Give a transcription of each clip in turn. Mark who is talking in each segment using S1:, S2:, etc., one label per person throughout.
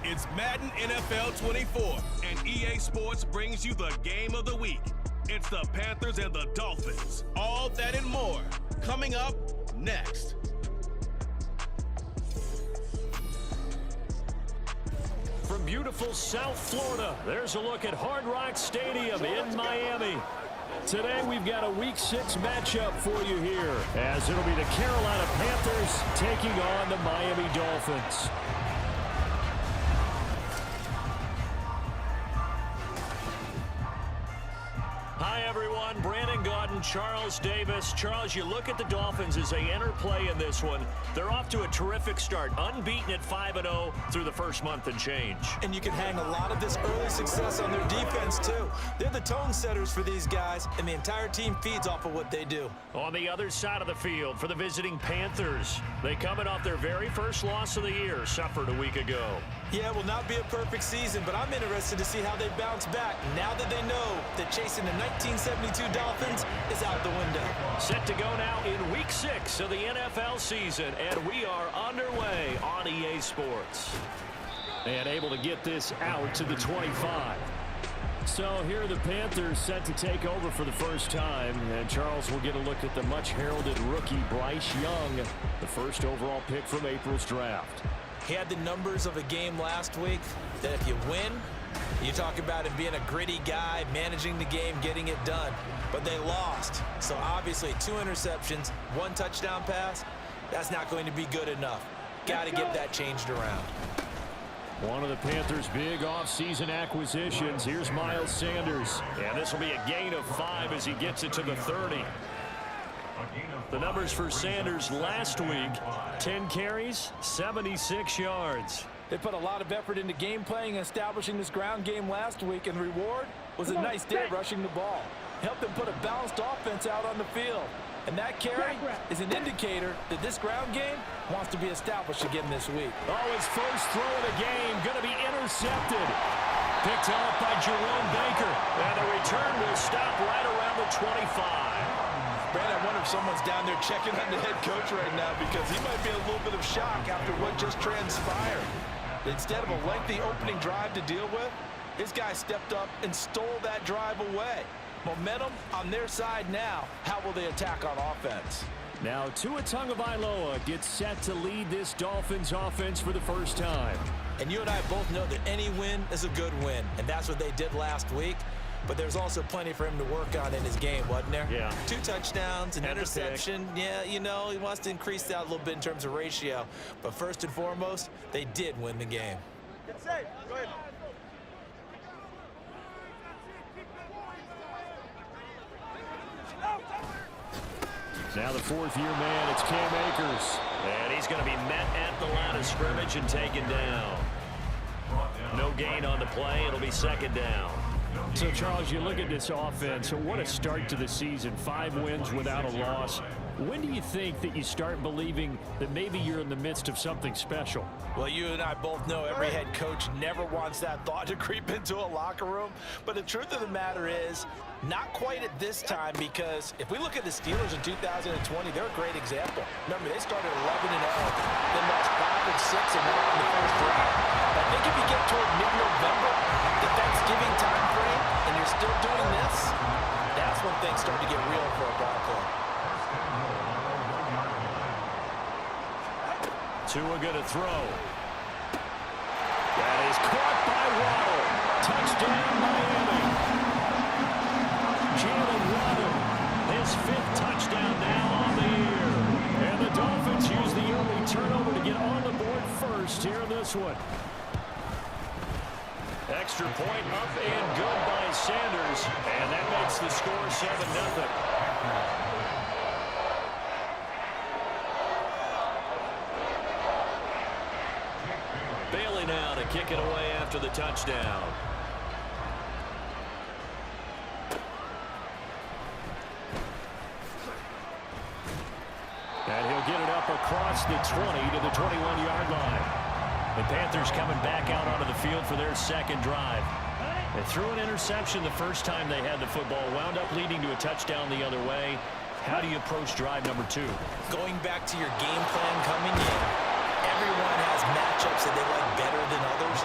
S1: It's Madden NFL 24, and EA Sports brings you the game of the week. It's the Panthers and the Dolphins. All that and more, coming up next.
S2: From beautiful South Florida, there's a look at Hard Rock Stadium in Miami. Today, we've got a Week 6 matchup for you here, as it'll be the Carolina Panthers taking on the Miami Dolphins. Hi, everyone. Brandon Gaudin, Charles Davis. Charles, you look at the Dolphins as they enter play in this one. They're off to a terrific start, unbeaten at 5-0 through the first month and change.
S3: And you can hang a lot of this early success on their defense, too. They're the tone setters for these guys, and the entire team feeds off of what they do.
S2: On the other side of the field for the visiting Panthers, they coming off their very first loss of the year, suffered a week ago.
S3: Yeah, it will not be a perfect season, but I'm interested to see how they bounce back now that they know that chasing the 1972 Dolphins is out the window.
S2: Set to go now in Week 6 of the NFL season, and we are underway on EA Sports. And able to get this out to the 25. So here are the Panthers set to take over for the first time, and Charles will get a look at the much-heralded rookie Bryce Young, the first overall pick from April's draft.
S3: He had the numbers of a game last week that if you win, you talk about him being a gritty guy, managing the game, getting it done. But they lost. So obviously 2 interceptions, 1 touchdown pass, that's not going to be good enough. Got to get that changed around.
S2: One of the Panthers' big offseason acquisitions. Here's Miles Sanders. And this will be a gain of 5 as he gets it to the 30. The numbers for Sanders last week, 10 carries, 76 yards.
S3: They put a lot of effort into game playing and establishing this ground game last week, and the reward was a nice day rushing the ball. Helped them put a balanced offense out on the field. And that carry is an indicator that this ground game wants to be established again this week.
S2: Oh, his first throw of the game going to be intercepted. Picked off by Jerome Baker. And the return will stop right around the 25.
S3: Brandon, I wonder if someone's down there checking on the head coach right now, because he might be a little bit of shock after what just transpired. Instead of a lengthy opening drive to deal with, this guy stepped up and stole that drive away. Momentum on their side now. How will they attack on offense?
S2: Now Tua Tagovailoa gets set to lead this Dolphins offense for the first time.
S3: And you and I both know that any win is a good win, and that's what they did last week. But there's also plenty for him to work on in his game, wasn't there?
S2: Yeah.
S3: 2 touchdowns, an interception. Yeah, you know, he wants to increase that a little bit in terms of ratio. But first and foremost, they did win the game.
S4: Get safe. Go ahead.
S2: Now the 4th-year man, it's Cam Akers. And he's going to be met at the line of scrimmage and taken down. No gain on the play. It'll be 2nd down. So, Charles, you look at this offense, so what a start to the season. 5 wins without a loss. When do you think that you start believing that maybe you're in the midst of something special?
S3: Well, you and I both know every head coach never wants that thought to creep into a locker room. But the truth of the matter is, not quite at this time, because if we look at the Steelers in 2020, they're a great example. Remember, they started 11-0, then lost 5 and 6 and won in the first round. I think if you get toward mid-November, the Thanksgiving time frame, and you're still doing this, that's when things start to get real for a ball club.
S2: Tua going to throw. That is caught by Waddle. Touchdown, Miami. Jalen Waddle, his 5th touchdown now on the year. And the Dolphins use the early turnover to get on the board first here in this one. Extra point up and good by Sanders. And that makes the score 7-0. Bailey now to kick it away after the touchdown. And he'll get it up across the 20 to the 21-yard line. The Panthers coming back out onto the field for their 2nd drive. They threw an interception the first time they had the football, wound up leading to a touchdown the other way. How do you approach drive number 2?
S3: Going back to your game plan coming in, everyone has matchups that they like better than others,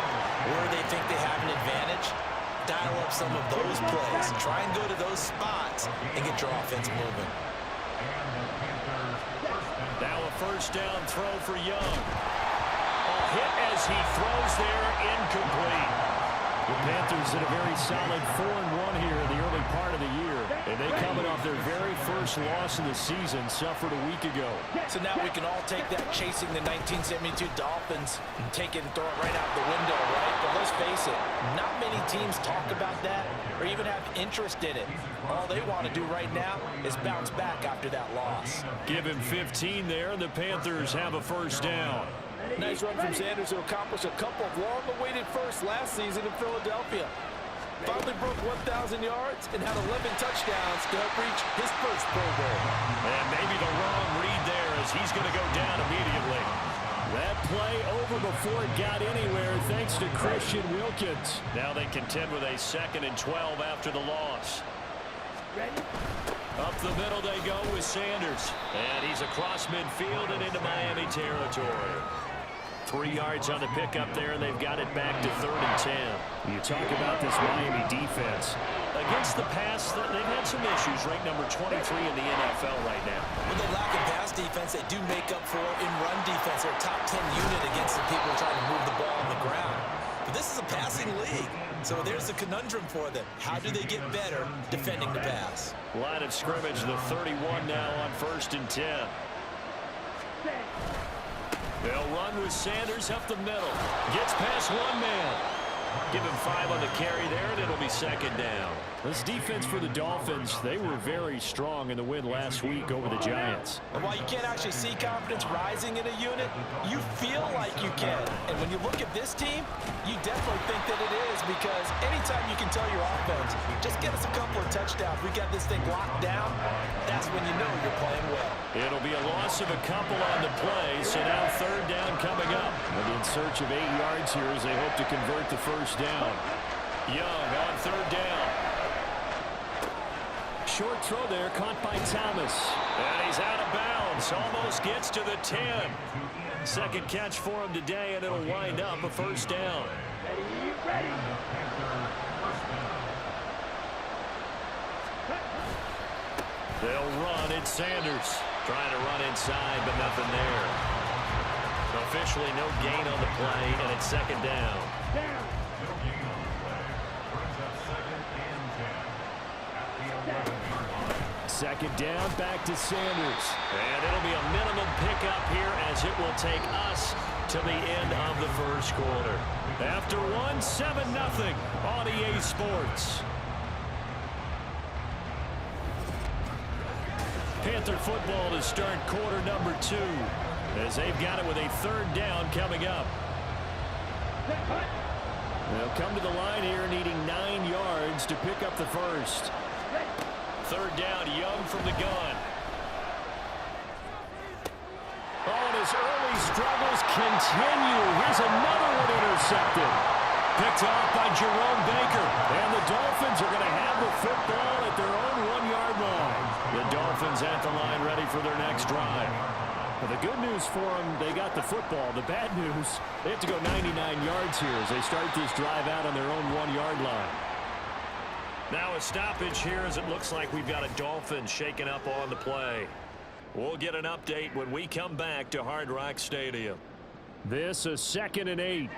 S3: where they think they have an advantage. Dial up some of those plays. Try and go to those spots and get your offense moving.
S2: Now a first down throw for Young. A hit as he throws there, incomplete. The Panthers did a very solid 4-1 here in the early part of the year. And they coming off their very first loss of the season, suffered a week ago.
S3: So now we can all take that chasing the 1972 Dolphins and take it and throw it right out the window, right? But let's face it, not many teams talk about that or even have interest in it. All they want to do right now is bounce back after that loss.
S2: Give him 15 there, and the Panthers have a first down.
S3: Nice run from Sanders to accomplish a couple of long-awaited firsts last season in Philadelphia. Finally broke 1,000 yards and had 11 touchdowns to help reach his first Pro Bowl.
S2: And maybe the wrong read there as he's going to go down immediately. That play over before it got anywhere thanks to Christian Wilkins. Now they contend with a 2nd and 12 after the loss. Up the middle they go with Sanders. And he's across midfield and into Miami territory. 3 yards on the pickup there, and they've got it back to 3rd and 10. You talk about this Miami defense. Against the pass, they've had some issues, ranked number 23 in the NFL right now.
S3: When they lack in pass defense, they do make up for in run defense. They're a top 10 unit against the people trying to move the ball on the ground. But this is a passing league, so there's a conundrum for them. How do they get better defending the pass?
S2: Line of scrimmage, the 31 now on 1st and 10. They'll run with Sanders up the middle. Gets past one man. Give him 5 on the carry there, and it'll be 2nd down. This defense for the Dolphins, they were very strong in the win last week over the Giants.
S3: And while you can't actually see confidence rising in a unit, you feel like you can. And when you look at this team, you definitely think that it is, because anytime you can tell your offense, just get us a couple of touchdowns, we got this thing locked down, that's when you know you're playing well.
S2: It'll be a loss of a couple on the play, so now 3rd down coming up. And in search of 8 yards here as they hope to convert the first down. Young on 3rd down. Short throw there, caught by Thomas. And he's out of bounds, almost gets to the 10. 2nd catch for him today, and it'll wind up a first down. They'll run. It's Sanders trying to run inside, but nothing there. Officially no gain on the play, and it's 2nd down. Second down, back to Sanders. And it'll be a minimum pickup here as it will take us to the end of the first quarter. After 7-0 on EA Sports. Panther football to start quarter number 2 as they've got it with a 3rd down coming up. They'll come to the line here needing 9 yards to pick up the first. 3rd down, Young from the gun. Oh, and his early struggles continue. Here's another one intercepted. Picked off by Jerome Baker. And the Dolphins are going to have the football at their own 1-yard line. The Dolphins at the line ready for their next drive. Well, the good news for them, they got the football. The bad news, they have to go 99 yards here as they start this drive out on their own 1-yard line. Now a stoppage here as it looks like we've got a Dolphin shaking up on the play. We'll get an update when we come back to Hard Rock Stadium. This is 2nd and 8.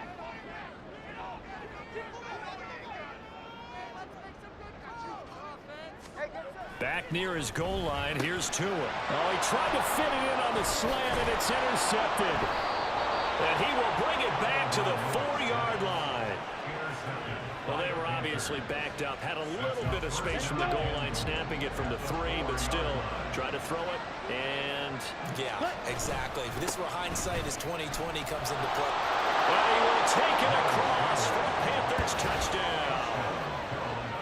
S2: Back near his goal line, here's Tua. Oh, he tried to fit it in on the slant, and it's intercepted. And he will bring it back to the 4-yard line. Well, they were obviously backed up, had a little bit of space from the goal line, snapping it from the 3, but still try to throw it, and...
S3: Yeah, exactly. This is where hindsight is 20/20 comes into play.
S2: And he will take it across for a Panthers touchdown.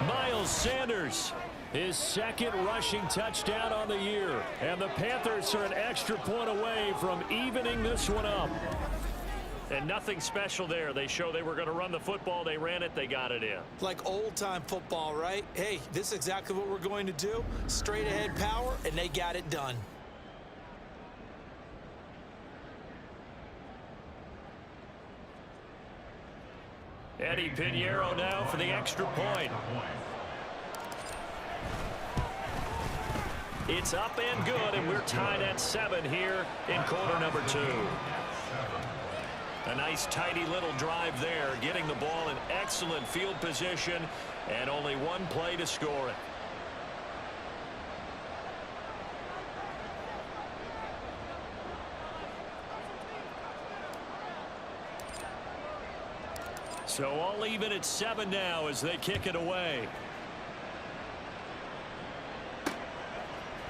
S2: Miles Sanders, his 2nd rushing touchdown on the year, and the Panthers are an extra point away from evening this one up. And nothing special there. They show they were going to run the football. They ran it. They got it in.
S3: Like old-time football, right? Hey, this is exactly what we're going to do. Straight-ahead power, and they got it done.
S2: Eddie Pinheiro now for the extra point. It's up and good, and we're tied at 7 here in quarter number 2. A nice tidy little drive there, getting the ball in excellent field position, and only one play to score it. So all even at 7 now as they kick it away.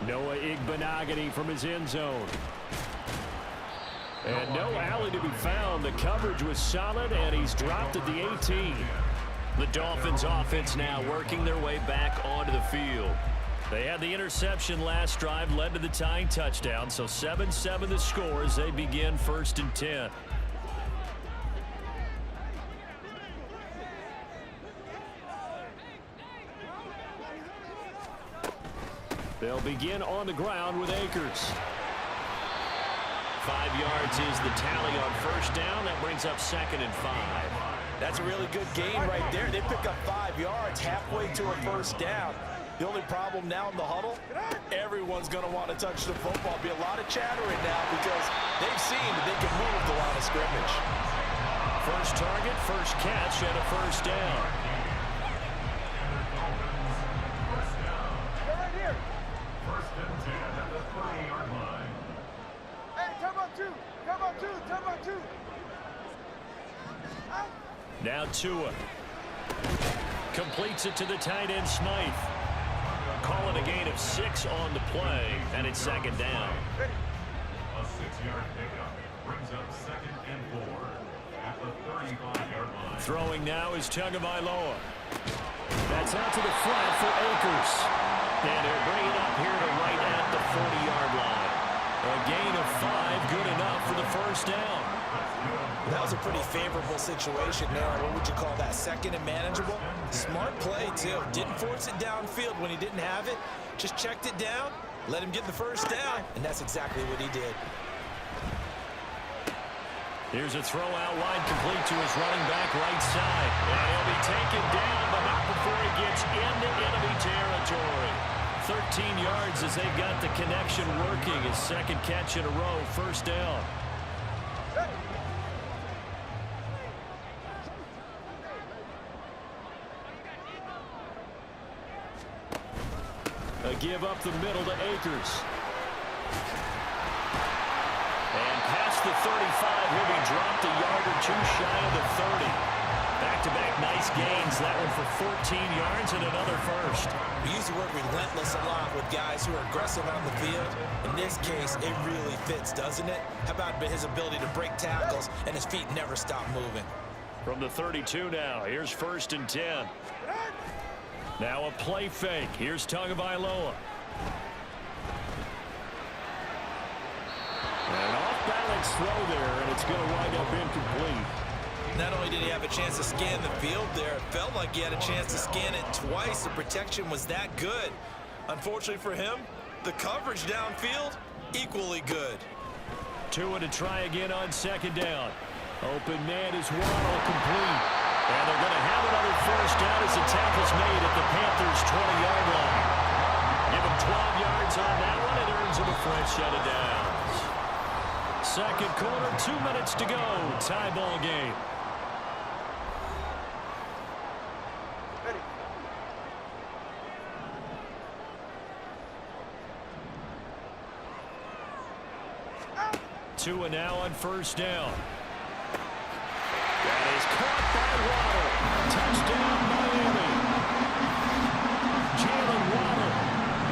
S2: Noah Igbenogany from his end zone. And no alley to be found. The coverage was solid, and he's dropped at the 18. The Dolphins offense now working their way back onto the field. They had the interception last drive, led to the tying touchdown. So 7-7 the score as they begin 1st and 10. They'll begin on the ground with Akers. 5 yards is the tally on 1st down. That brings up 2nd and 5.
S3: That's a really good gain right there. They pick up 5 yards halfway to a 1st down. The only problem now in the huddle, everyone's going to want to touch the football. Be a lot of chattering now because they've seen that they can move the line of scrimmage.
S2: First target, first catch, and a 1st down. Now Tua completes it to the tight end Smythe. Call it a gain of 6 on the play, and it's 2nd down.
S4: A 6-yard pickup brings up 2nd and 4 at the 35-yard line.
S2: Throwing now is Tagovailoa. That's out to the flat for Akers. And they'll bring it up here to right at the 40-yard line. A gain of 5, good enough for the 1st down.
S3: That was a pretty favorable situation there. What would you call that? 2nd and manageable? Smart play, too. Didn't force it downfield when he didn't have it. Just checked it down, let him get the 1st down, and that's exactly what he did.
S2: Here's a throw out wide, complete to his running back right side. And he'll be taken down, but not before he gets into enemy territory. 13 yards as they've got the connection working. His 2nd catch in a row, 1st down. A give up the middle to Akers. And past the 35, he'll be dropped a yard or 2 shy of the 30. Back-to-back nice gains. That one for 14 yards and another 1st.
S3: We use the word relentless a lot with guys who are aggressive on the field. In this case, it really fits, doesn't it? How about his ability to break tackles and his feet never stop moving?
S2: From the 32 now, here's 1st and 10. Now a play fake. Here's Tagovailoa. An off-balance throw there, and it's going to wind up incomplete.
S3: Not only did he have a chance to scan the field there, it felt like he had a chance to scan it twice. The protection was that good. Unfortunately for him, the coverage downfield, equally good.
S2: Tua to try again on 2nd down. Open man is Waddle, complete. And they're going to have another 1st down as the tackle's made at the Panthers' 20-yard line. Give him 12 yards on that one. It earns him a fresh set of downs. 2nd quarter, 2 minutes to go. Tie ball game. Tua now on 1st down. That is caught by Waddle. Touchdown, Miami. Jalen Waddle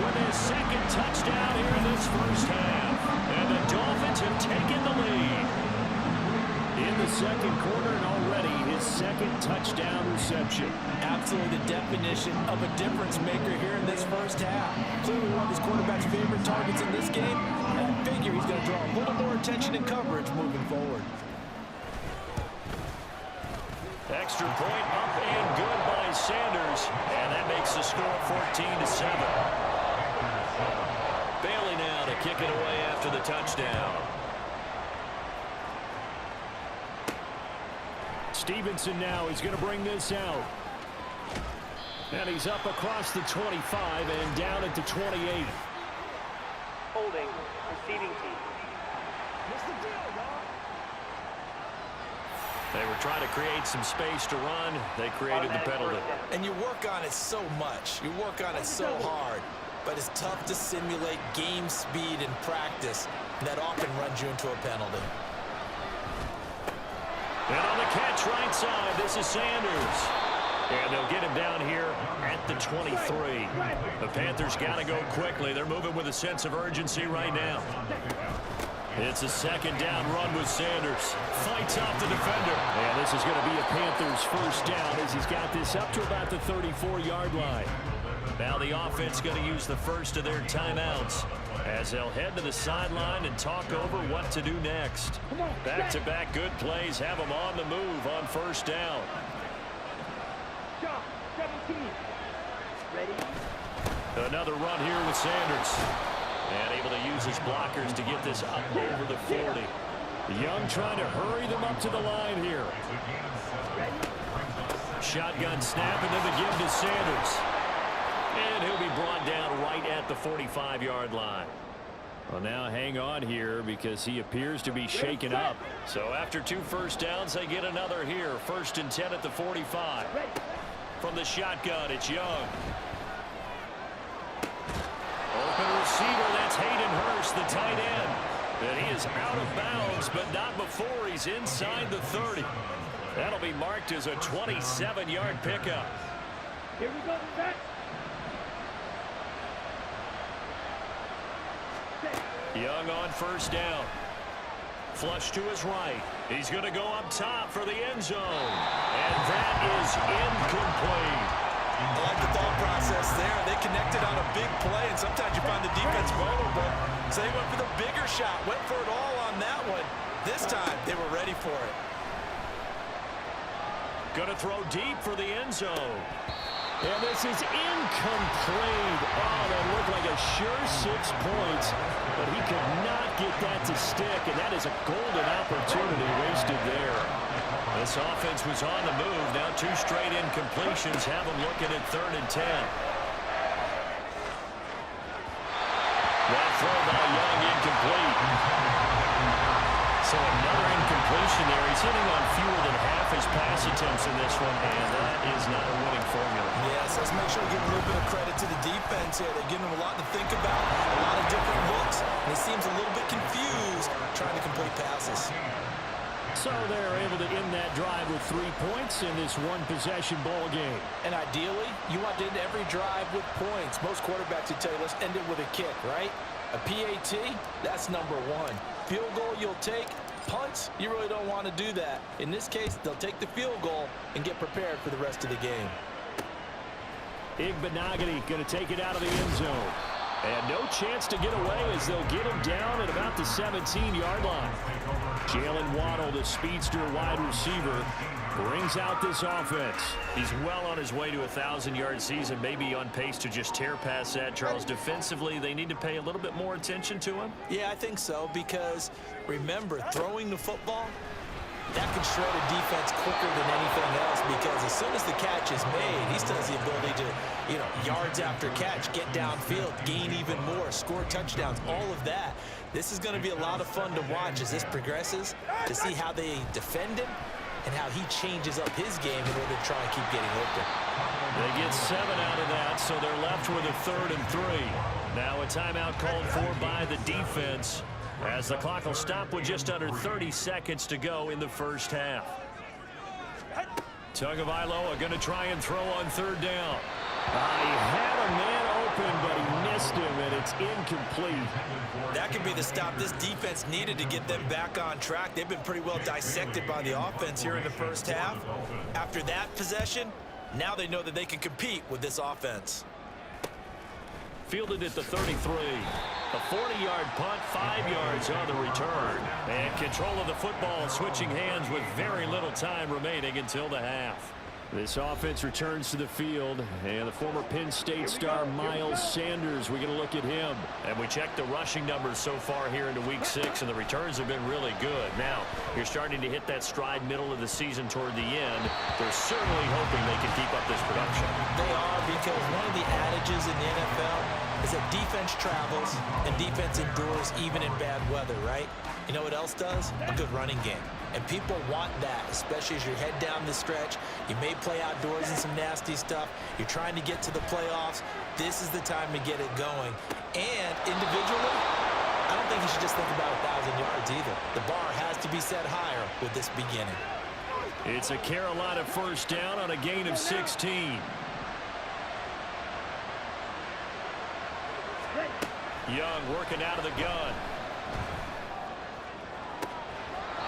S2: with his 2nd touchdown here in this 1st half. And the Dolphins have taken the lead. In the 2nd quarter, and already his 2nd touchdown reception.
S3: Absolutely the definition of a difference maker here in this 1st half. Clearly one of his quarterback's favorite targets in this game. And I figure he's going to draw a little more attention and coverage moving forward.
S2: Extra point up and good by Sanders. And that makes the score 14-7. Bailey now to kick it away after the touchdown. Stevenson now is going to bring this out. And he's up across the 25 and down at the 28.
S5: Holding, receiving team.
S2: They were trying to create some space to run. They created the penalty.
S3: And you work on it so much. You work on it so hard. But it's tough to simulate game speed in practice. That often runs you into a penalty.
S2: And on the catch right side, this is Sanders. And they'll get him down here at the 23. The Panthers got to go quickly. They're moving with a sense of urgency right now. It's a second down run with Sanders. Fights off the defender. And this is going to be a Panthers first down as he's got this up to about the 34-yard line. Now the offense going to use the first of their timeouts as they'll head to the sideline and talk over what to do next. Back-to-back good plays have them on the move on first down.
S5: 17. Ready?
S2: Another run here with Sanders. And able to use his blockers to get this up over the 40. Young trying to hurry them up to the line here. Shotgun snap and then the give to Sanders. And he'll be brought down right at the 45-yard line. Well, now hang on here because he appears to be shaken up. So after 2 first downs, they get another here. 1st and 10 at the 45. From the shotgun, it's Young. Open receiver, that's Hayden Hurst, the tight end. And he is out of bounds, but not before he's inside the 30. That'll be marked as a 27-yard pickup.
S5: Here we go, set.
S2: Young on first down. Flush to his right. He's going to go up top for the end zone. And that is incomplete.
S3: I like the thought process there. They connected on a big play, and sometimes you find the defense vulnerable. So they went for the bigger shot, went for it all on that one. This time, they were ready for it.
S2: Going to throw deep for the end zone. And this is incomplete. Oh, that looked like a sure 6 points, but he could not get that to stick, and that is a golden opportunity wasted there. This offense was on the move. Now 2 straight incompletions have them looking at 3rd and 10. That throw by Young incomplete. So another incompletion there. He's hitting on fewer than half his pass attempts in this one, and that is not a winning formula.
S3: Yes, let's make sure we give a little bit of credit to the defense here. They're giving him a lot to think about, a lot of different looks, and he seems a little bit confused trying to complete passes.
S2: So they're able to end that drive with 3 points in this one-possession ball game.
S3: And ideally, you want to end every drive with points. Most quarterbacks would tell you, let's end it with a kick, right? A PAT, that's number 1. Field goal you'll take. Punts, you really don't want to do that. In this case, they'll take the field goal and get prepared for the rest of the game.
S2: Igbenogany going to take it out of the end zone. And no chance to get away as they'll get him down at about the 17-yard line. Jalen Waddle, the speedster wide receiver, brings out this offense. He's well on his way to a 1,000-yard season, maybe on pace to just tear past that, Charles. Defensively, they need to pay a little bit more attention to him.
S3: Yeah, I think so, because remember, throwing the football, that can shred a defense quicker than anything else, because as soon as the catch is made, he still has the ability to, yards after catch, get downfield, gain even more, score touchdowns, all of that. This is going to be a lot of fun to watch as this progresses, to see how they defend him and how he changes up his game in order to try and keep getting open.
S2: They get 7 out of that, so they're left with a 3rd and 3. Now a timeout called for by the defense, as the clock will stop with just under 30 seconds to go in the first half. Tagovailoa going to try and throw on 3rd down. He had a man open, but he missed him, and it's incomplete.
S3: That could be the stop this defense needed to get them back on track. They've been pretty well dissected by the offense here in the first half. After that possession, now they know that they can compete with this offense.
S2: Fielded at the 33. A 40-yard punt, 5 yards on the return. And control of the football switching hands with very little time remaining until the half. This offense returns to the field, and the former Penn State star Miles Sanders, we're going to look at him. And we checked the rushing numbers so far here into Week 6, and the returns have been really good. Now, you're starting to hit that stride middle of the season toward the end. They're certainly hoping they can keep up this production.
S3: They are, because one of the adages in the NFL is that defense travels and defense endures even in bad weather, right? You know what else does? A good running game. And people want that, especially as you head down the stretch. You may play outdoors in some nasty stuff. You're trying to get to the playoffs. This is the time to get it going. And individually, I don't think you should just think about 1,000 yards either. The bar has to be set higher with this beginning.
S2: It's a Carolina first down on a gain of 16. Young working out of the gun.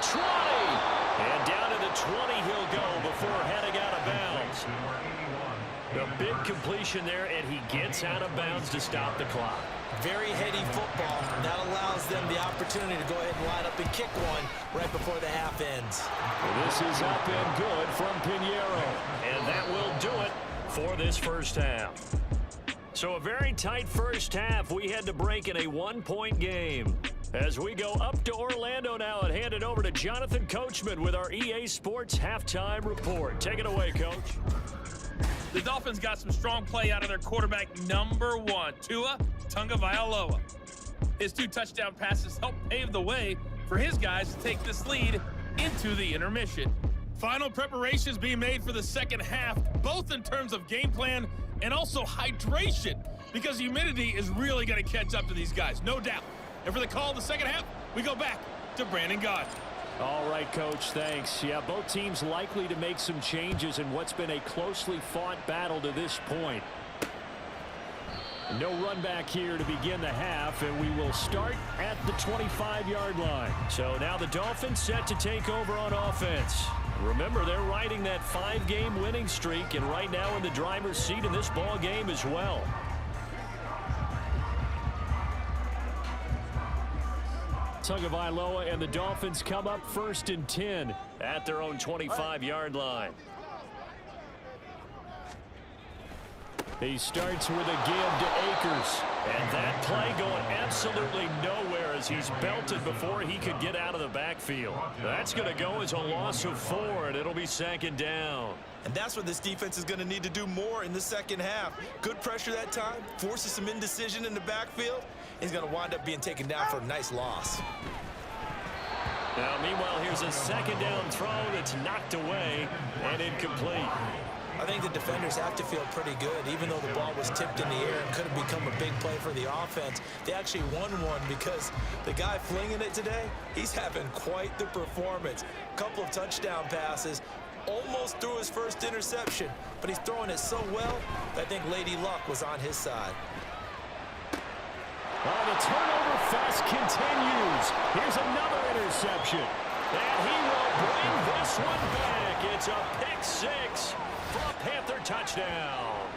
S2: 20. And down to the 20 he'll go before heading out of bounds. A big completion there, and he gets out of bounds to stop the clock.
S3: Very heady football. That allows them the opportunity to go ahead and line up and kick one right before the half ends.
S2: Well, this is up and good from Pinheiro. And that will do it for this first half. So a very tight first half. We had to break in a one-point game. As we go up to Orlando now and hand it over to Jonathan Coachman with our EA Sports Halftime Report. Take it away, Coach.
S6: The Dolphins got some strong play out of their quarterback, number 1, Tua Tagovailoa. His 2 touchdown passes helped pave the way for his guys to take this lead into the intermission. Final preparations being made for the second half, both in terms of game plan and also hydration, because humidity is really going to catch up to these guys, no doubt. And for the call of the second half, we go back to Brandon Gaudin.
S2: All right, Coach, thanks. Yeah, both teams likely to make some changes in what's been a closely fought battle to this point. No run back here to begin the half, and we will start at the 25-yard line. So now the Dolphins set to take over on offense. Remember, they're riding that 5-game winning streak, and right now in the driver's seat in this ball game as well. Tagovailoa and the Dolphins come up 1st and 10 at their own 25-yard line. He starts with a give to Akers. And that play going absolutely nowhere as he's belted before he could get out of the backfield. That's going to go as a loss of 4, and it'll be 2nd down.
S3: And that's what this defense is going to need to do more in the second half. Good pressure that time, forces some indecision in the backfield. He's going to wind up being taken down for a nice loss.
S2: Now, meanwhile, here's a 2nd down throw that's knocked away and incomplete.
S3: I think the defenders have to feel pretty good, even though the ball was tipped in the air and could have become a big play for the offense. They actually won one because the guy flinging it today, he's having quite the performance. A couple of touchdown passes, almost threw his first interception, but he's throwing it so well that I think Lady Luck was on his side.
S2: Oh, the turnover fest continues. Here's another interception. And he will bring this one back. It's a pick-6 for a Panther touchdown.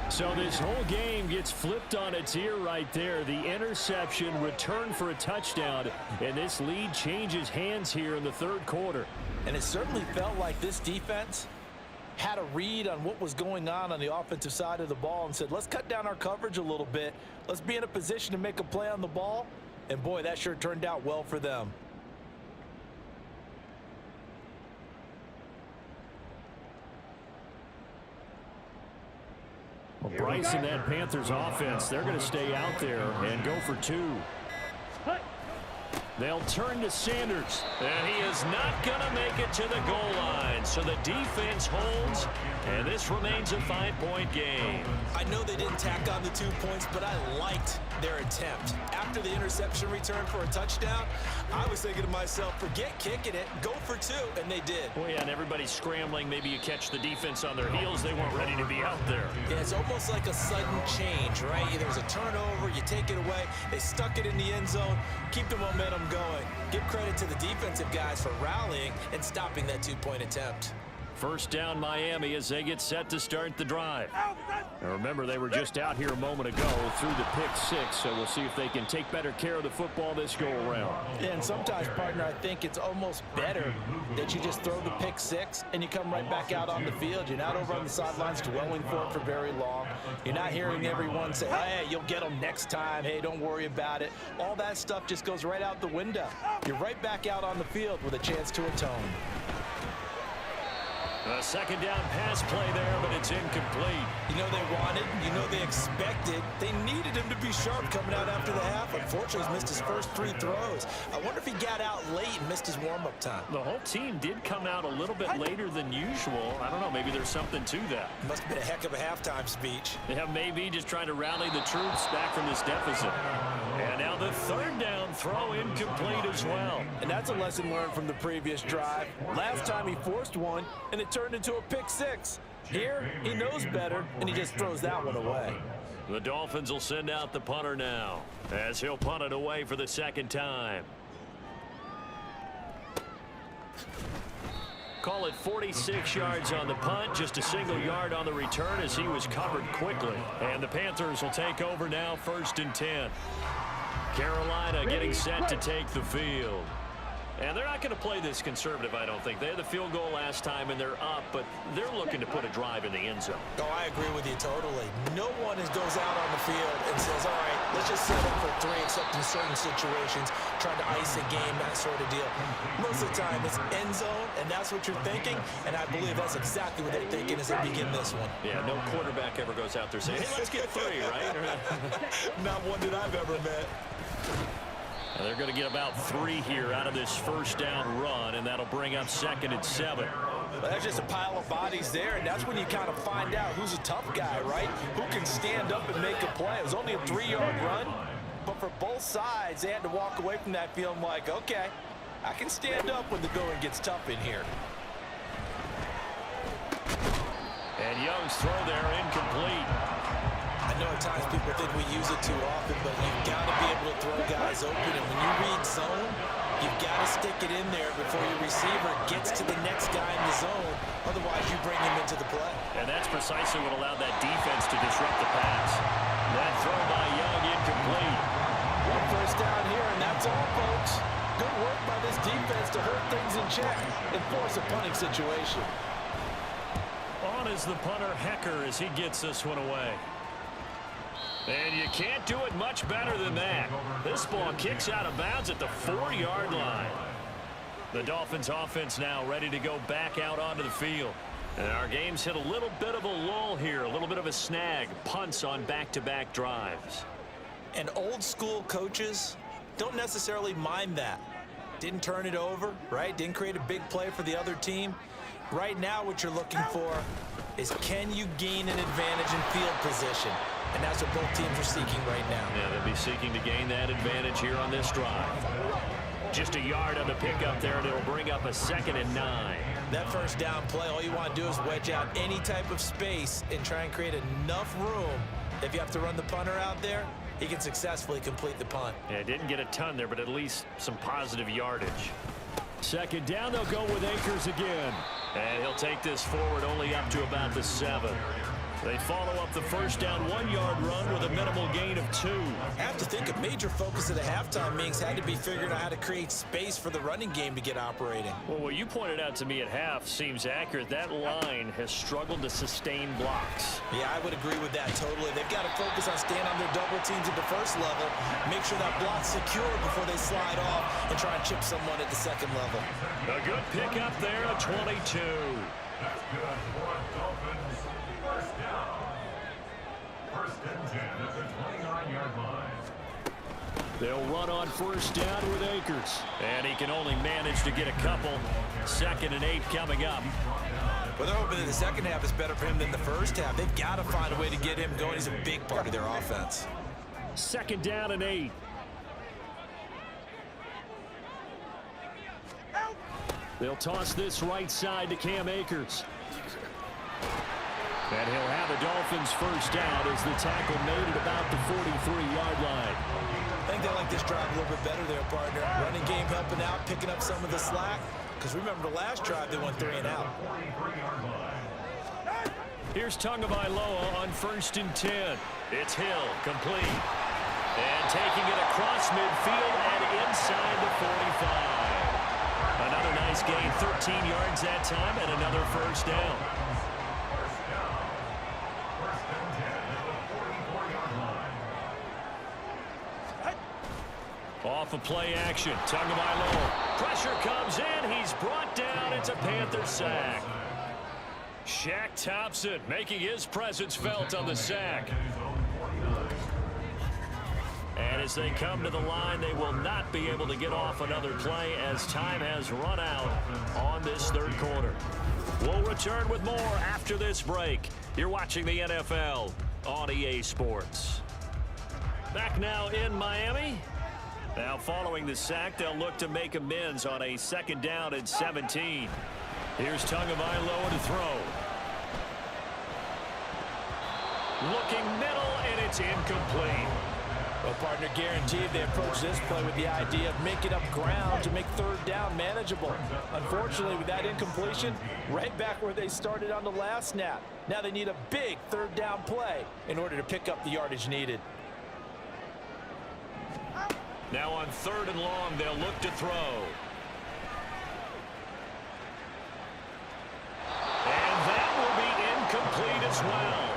S2: So this whole game gets flipped on its ear right there. The interception, return for a touchdown, and this lead changes hands here in the 3rd quarter.
S3: And it certainly felt like this defense had a read on what was going on the offensive side of the ball and said, let's cut down our coverage a little bit. Let's be in a position to make a play on the ball. And boy, that sure turned out well for them.
S2: Well, Bryce and that Panthers offense, they're going to stay out there and go for 2. They'll turn to Sanders. And he is not going to make it to the goal line. So the defense holds, and this remains a 5-point game.
S3: I know they didn't tack on the 2 points, but I liked their attempt. After the interception return for a touchdown, I was thinking to myself, forget kicking it, go for 2, and they did.
S2: Well, yeah, and everybody's scrambling. Maybe you catch the defense on their heels. They weren't ready to be out there.
S3: Yeah, it's almost like a sudden change, right? There's a turnover, you take it away, they stuck it in the end zone, keep the momentum going. Give credit to the defensive guys for rallying and stopping that 2-point attempt.
S2: First down Miami as they get set to start the drive. Now remember, they were just out here a moment ago through the pick 6, so we'll see if they can take better care of the football this go around.
S3: Yeah, and sometimes, partner, I think it's almost better that you just throw the pick 6 and you come right back out on the field. You're not over on the sidelines dwelling for it for very long. You're not hearing everyone say, hey, you'll get them next time. Hey, don't worry about it. All that stuff just goes right out the window. You're right back out on the field with a chance to atone.
S2: A second down pass play there, but it's incomplete.
S3: You know they wanted, you know they expected. They needed him to be sharp coming out after the half. Unfortunately, he's missed his first 3 throws. I wonder if he got out late and missed his warm-up time.
S2: The whole team did come out a little bit later than usual. I don't know, maybe there's something to that.
S3: Must have been a heck of a halftime speech.
S2: Yeah, maybe just trying to rally the troops back from this deficit. And now the third down throw incomplete as well.
S3: And that's a lesson learned from the previous drive. Last time he forced one, and it turned into a pick 6. Here, he knows better, and he just throws that one away.
S2: The Dolphins will send out the punter now, as he'll punt it away for the second time. Call it 46 yards on the punt, just a single yard on the return as he was covered quickly. And the Panthers will take over now, 1st and 10. Carolina getting set to take the field. And they're not going to play this conservative, I don't think. They had the field goal last time, and they're up, but they're looking to put a drive in the end zone.
S3: Oh, I agree with you totally. No one goes out on the field and says, all right, let's just set up for 3, except in certain situations, trying to ice a game, that sort of deal. Most of the time, it's end zone, and that's what you're thinking, and I believe that's exactly what they're thinking as they begin this one.
S2: Yeah, no quarterback ever goes out there saying, hey, let's get 3, right?
S3: Not one that I've ever met.
S2: And they're going to get about 3 here out of this first down run, and that'll bring up 2nd and 7.
S3: Well, that's just a pile of bodies there, and that's when you kind of find out who's a tough guy, right? Who can stand up and make a play. It was only a 3-yard run, but for both sides, they had to walk away from that feeling like, okay, I can stand up when the going gets tough in here.
S2: And Young's throw there incomplete.
S3: I know at times people think we use it too often, but you've got to be able to throw guys open. And when you read zone, you've got to stick it in there before your receiver gets to the next guy in the zone. Otherwise, you bring him into the play.
S2: And that's precisely what allowed that defense to disrupt the pass. That throw by Young incomplete.
S3: 1 first down here, and that's all, folks. Good work by this defense to hold things in check and force a punting situation.
S2: On is the punter, Hecker, as he gets this one away. And you can't do it much better than that. This ball kicks out of bounds at the 4-yard line. The Dolphins offense now ready to go back out onto the field. And our game's hit a little bit of a lull here, a little bit of a snag. Punts on back-to-back drives.
S3: And old school coaches don't necessarily mind that. Didn't turn it over, right? Didn't create a big play for the other team. Right now what you're looking for is, can you gain an advantage in field position? And that's what both teams are seeking right now.
S2: Yeah, they'll be seeking to gain that advantage here on this drive. Just a yard on the pickup there, and it'll bring up a 2nd and 9.
S3: That first down play, all you want to do is wedge out any type of space and try and create enough room. If you have to run the punter out there, he can successfully complete the punt.
S2: Yeah, didn't get a ton there, but at least some positive yardage. 2nd down, they'll go with Akers again. And he'll take this forward only up to about the 7. They follow up the first down 1-yard run with a minimal gain of 2.
S3: I have to think a major focus of the halftime meetings had to be figuring out how to create space for the running game to get operating.
S2: Well, what you pointed out to me at half seems accurate. That line has struggled to sustain blocks.
S3: Yeah, I would agree with that totally. They've got to focus on staying on their double teams at the first level, make sure that block's secure before they slide off and try and chip someone at the second level.
S2: A good pickup there at 22.
S4: That's good for Dolphins. First down. 1st and 10 at the 29-yard line.
S2: They'll run on first down with Akers. And he can only manage to get a couple. 2nd and 8 coming up.
S3: Well, they're hoping that the second half is better for him than the first half. They've got to find a way to get him going. He's a big part of their offense.
S2: 2nd down and 8. They'll toss this right side to Cam Akers. And he'll have the Dolphins first down as the tackle made at about the 43-yard line.
S3: I think they like this drive a little bit better there, partner. Running game helping out, picking up some of the slack. because remember the last drive they went 3 and out.
S2: Here's Tagovailoa on 1st and 10. It's Hill, complete. And taking it across midfield and inside the 45. Another nice gain, 13 yards that time, and another first down. Off of play action, Tagovailoa. Pressure comes in, he's brought down. It's a Panther sack. Shaq Thompson making his presence felt on the sack. And as they come to the line, they will not be able to get off another play as time has run out on this third quarter. We'll return with more after this break. You're watching the NFL on EA Sports. Back now in Miami. Now following the sack, they'll look to make amends on a 2nd down and 17. Here's Tagovailoa to throw. Looking middle, and it's incomplete.
S3: Well, partner, guaranteed they approach this play with the idea of making up ground to make 3rd down manageable. Unfortunately, with that incompletion, right back where they started on the last snap. Now they need a big 3rd down play in order to pick up the yardage needed.
S2: Now on 3rd and long, they'll look to throw. And that will be incomplete as well.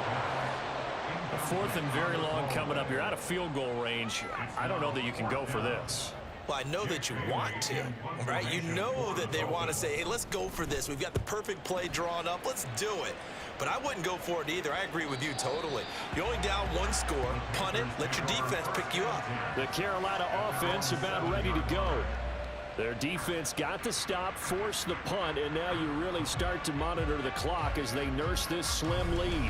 S2: A 4th and very long coming up. You're out of field goal range. I don't know that you can go for this.
S3: Well, I know that you want to, right? You know that they want to say, hey, let's go for this. We've got the perfect play drawn up. Let's do it. But I wouldn't go for it either. I agree with you totally. You're only down 1 score. Punt it. Let your defense pick you up.
S2: The Carolina offense about ready to go. Their defense got the stop, forced the punt, and now you really start to monitor the clock as they nurse this slim lead.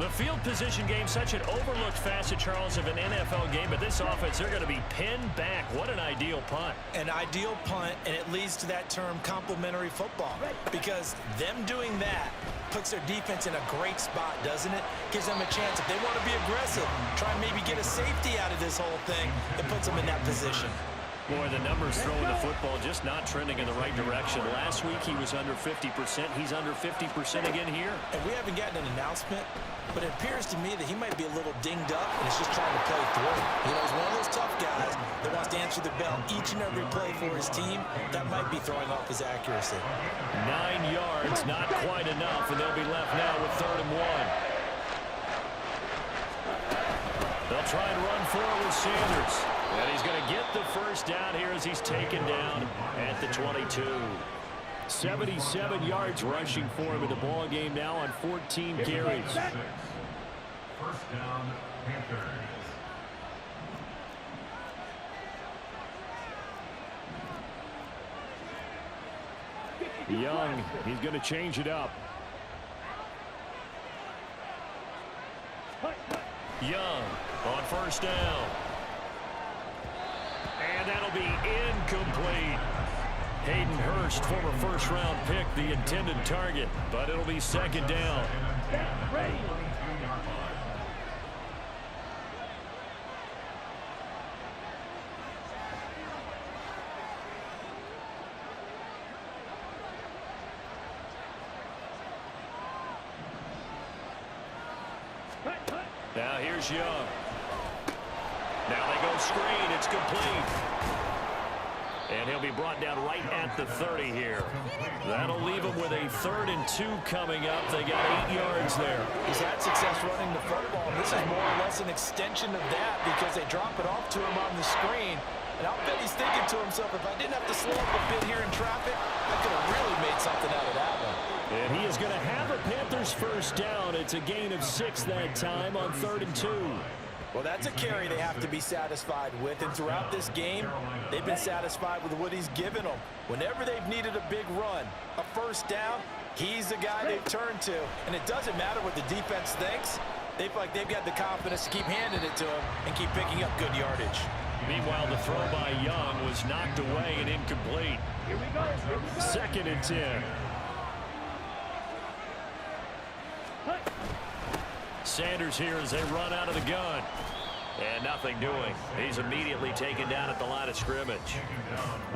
S2: The field position game, such an overlooked facet, Charles, of an NFL game, but this offense, they're going to be pinned back. What an ideal punt.
S3: An ideal punt, and it leads to that term complementary football, because them doing that puts their defense in a great spot, doesn't it? Gives them a chance. If they want to be aggressive, try and maybe get a safety out of this whole thing, it puts them in that position.
S2: Boy, the numbers throwing the football just not trending in the right direction. Last week he was under 50%. He's under 50% again here.
S3: And we haven't gotten an announcement, but it appears to me that he might be a little dinged up and is just trying to play through. You know, he's one of those tough guys that wants to answer the bell each and every play for his team. That might be throwing off his accuracy.
S2: 9 yards, not quite enough, and they'll be left now with 3rd and 1. They'll try and run forward with Sanders. And he's going to get the first down here as he's taken down at the 22. 77 yards rushing for him in the ball game now on 14 carries.
S4: 1st down, Panthers.
S2: Young, he's going to change it up. Young on 1st down. And that'll be incomplete. Hayden Hurst, former 1st-round pick, the intended target, but it'll be 2nd down. Now here's Young. Now they go screen. It's complete. And he'll be brought down right at the 30 here. That'll leave him with a 3rd and 2 coming up. They got 8 yards there.
S3: He's had success running the football, and this is more or less an extension of that because they drop it off to him on the screen. And I'll bet he's thinking to himself, if I didn't have to slow up a bit here in traffic, I could have really made something out of that one.
S2: And he is going to have a Panthers 1st down. It's a gain of 6 that time on 3rd and 2.
S3: Well, that's a carry they have to be satisfied with. And throughout this game, they've been satisfied with what he's given them. Whenever they've needed a big run, a 1st down, he's the guy they've turned to. And it doesn't matter what the defense thinks. They feel like they've got the confidence to keep handing it to him and keep picking up good yardage.
S2: Meanwhile, the throw by Young was knocked away and incomplete.
S5: Here we go.
S2: 2nd and 10. Sanders here as they run out of the gun. And nothing doing. He's immediately taken down at the line of scrimmage.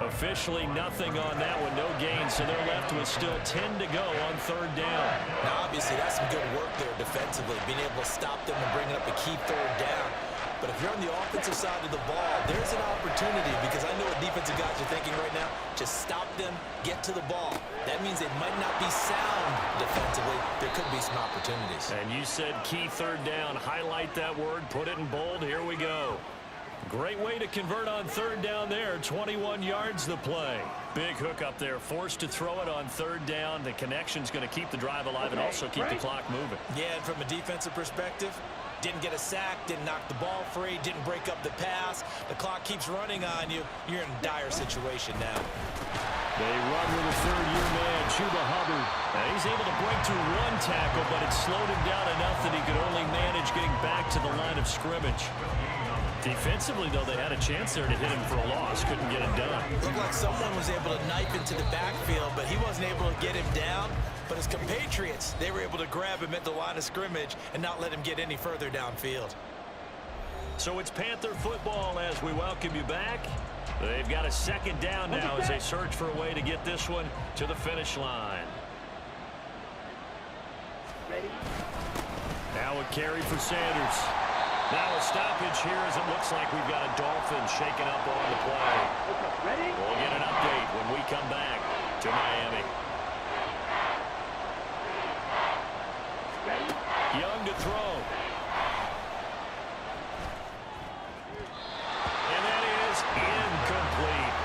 S2: Officially nothing on that one. No gain, so they're left with still 10 to go on third down.
S3: Now, obviously, that's some good work there defensively, being able to stop them and bring up a key third down. But if you're on the offensive side of the ball, there's an opportunity, because I know what defensive guys are thinking right now. Just stop them, get to the ball. That means they might not be sound defensively. There could be some opportunities.
S2: And you said key third down. Highlight that word, put it in bold. Here we go. Great way to convert on third down there. 21 yards the play. Big hook up there. Forced to throw it on third down. The connection's going to keep the drive alive and also keep the clock moving.
S3: Yeah, and from a defensive perspective, didn't get a sack, didn't knock the ball free, didn't break up the pass. The clock keeps running on you. You're in a dire situation now.
S2: They run with a third-year man, Chuba Hubbard. And he's able to break through one tackle, but it slowed him down enough that he could only manage getting back to the line of scrimmage. Defensively, though, they had a chance there to hit him for a loss. Couldn't get it done.
S3: Looked like someone was able to knife into the backfield, but he wasn't able to get him down. But his compatriots, they were able to grab him at the line of scrimmage and not let him get any further downfield.
S2: So it's Panther football as we welcome you back. They've got a second down now as they search for a way to get this one to the finish line.
S5: Ready?
S2: Now a carry for Sanders. Now a stoppage here as it looks like we've got a Dolphins shaking up on the play.
S5: Okay, ready?
S2: We'll get an update when we come back to Miami.
S5: Ready?
S2: Young to throw. And that is incomplete.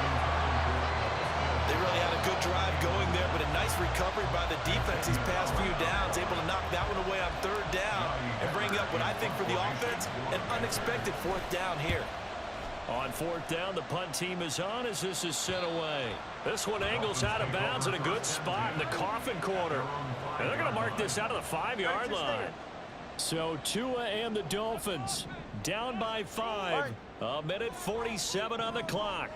S3: They really had a good drive going there, but a nice recovery by the defense these past few downs, able to knock that one away on third down and bring up what I think for the offense, an unexpected fourth down here.
S2: On fourth down, the punt team is on as this is sent away. This one angles out of bounds in a good spot in the coffin corner. And they're going to mark this out of the 5-yard line. So Tua and the Dolphins down by 5. A minute 47 on the clock.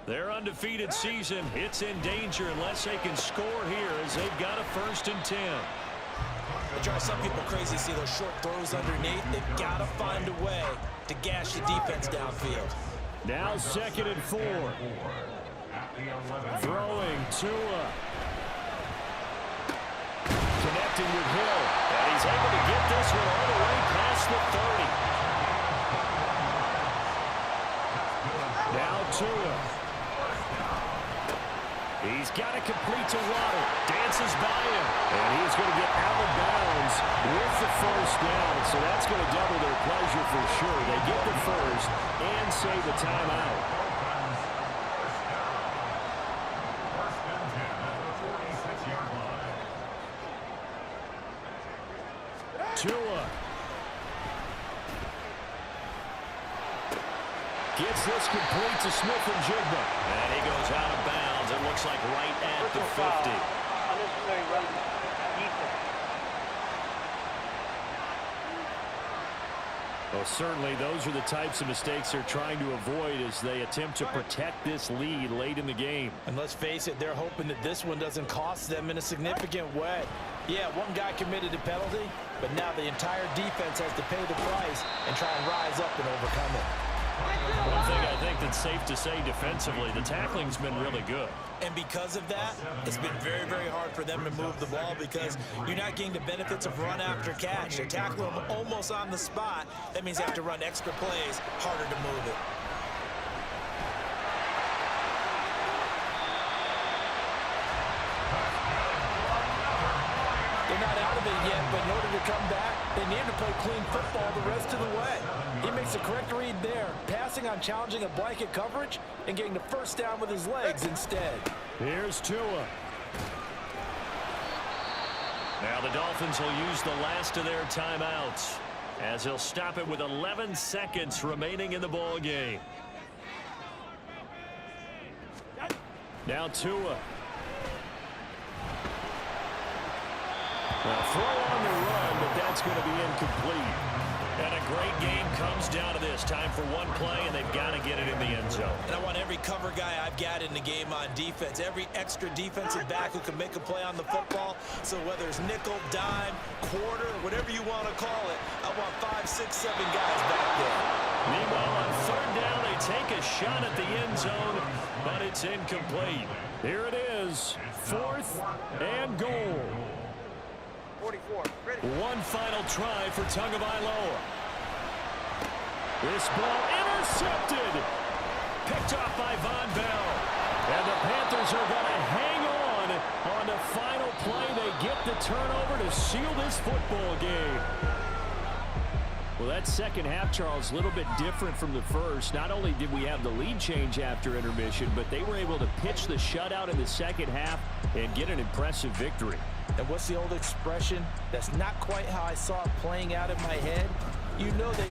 S2: Their undefeated season, it's in danger unless they can score here as they've got a 1st and 10.
S3: It drives some people crazy to see those short throws underneath. They've got to find a way to gash the defense downfield.
S2: Now 2nd and 4. Throwing Tua. Connecting with Hill. And he's able to get this one all the way past the 30. Now Tua. He's got to complete to Waddle. Dances by him. And he's going to get out of bounds with the 1st down. So that's going to double their pleasure for sure. They get the 1st and save the timeout. Tua. Gets this complete to Smith-Njigba. And he goes out of bounds. It looks like right at the 50.
S5: Unnecessary run defense.
S2: Well, certainly those are the types of mistakes they're trying to avoid as they attempt to protect this lead late in the game.
S3: And let's face it, they're hoping that this one doesn't cost them in a significant way. Yeah, one guy committed a penalty, but now the entire defense has to pay the price and try and rise up and overcome it.
S2: One thing I think that's safe to say defensively, the tackling's been really good.
S3: And because of that, it's been very, very hard for them to move the ball because you're not getting the benefits of run after catch. They tackle them almost on the spot. That means they have to run extra plays, harder to move it. They're not out of it yet, but in order to come back, they need to play clean football the rest of the way. He makes the correct read there, passing on challenging a blanket coverage and getting the 1st down with his legs instead.
S2: Here's Tua. Now the Dolphins will use the last of their timeouts as he'll stop it with 11 seconds remaining in the ball game. Now Tua. Well, throw on the run, but that's going to be incomplete. And a great game comes down to this. Time for one play, and they've got to get it in the end zone.
S3: And I want every cover guy I've got in the game on defense, every extra defensive back who can make a play on the football. So whether it's nickel, dime, quarter, whatever you want to call it, I want 5, 6, 7 guys back there.
S2: Meanwhile, on third down, they take a shot at the end zone, but it's incomplete. Here it is, 4th and goal.
S5: 44. Ready.
S2: One final try for Tagovailoa. This ball intercepted. Picked off by Von Bell. And the Panthers are going to hang on the final play. They get the turnover to seal this football game. Well, that second half, Charles, a little bit different from the first. Not only did we have the lead change after intermission, but they were able to pitch the shutout in the second half and get an impressive victory.
S3: And what's the old expression? That's not quite how I saw it playing out in my head. You know they